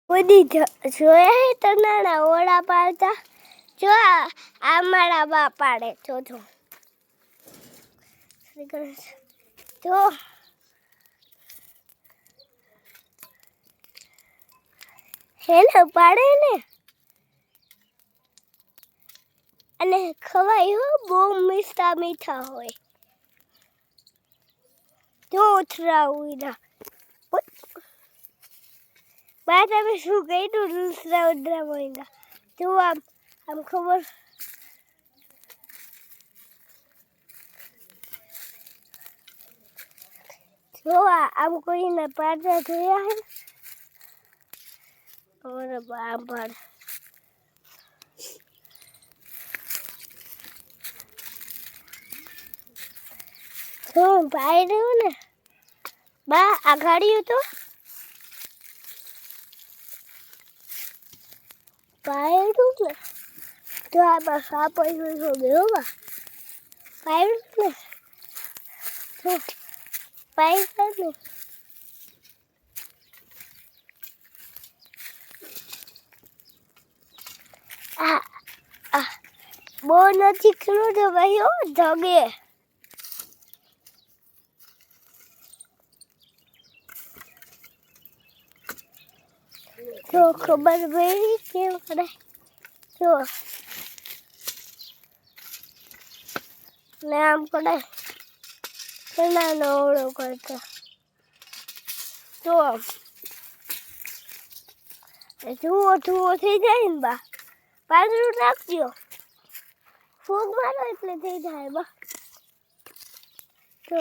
બધી જોયા હે તનાના ઓળા પાડતા જો આ મારા બા પાડે જો જો હેને પાડે ને અને ખવાય હો બહુ મીઠા હોય જો ઉથરાવું ના બા તમે શું કહ્યું દૂસરા મહિના જો આમ ખબર જો આમ કોઈને પાડતા જોયા હે અમારા બા પાડે જો પાડ્યું ને બા આઘાડ્યું તો પાડ્યું ને જો આ બસ આ પૈસા છો ગયો બા પાડ્યું ને જો પૈસા ને બહુ નજીક નું તો ભાઈ હો જગે જો ખબર પડી કેમ કરે જો ને આમ કરે ઘણા નવડો કરતા જો જુઓ થઈ જાય ને બા પાછું રાખજો ફૂગ મારો એટલે થઈ જાય બા જો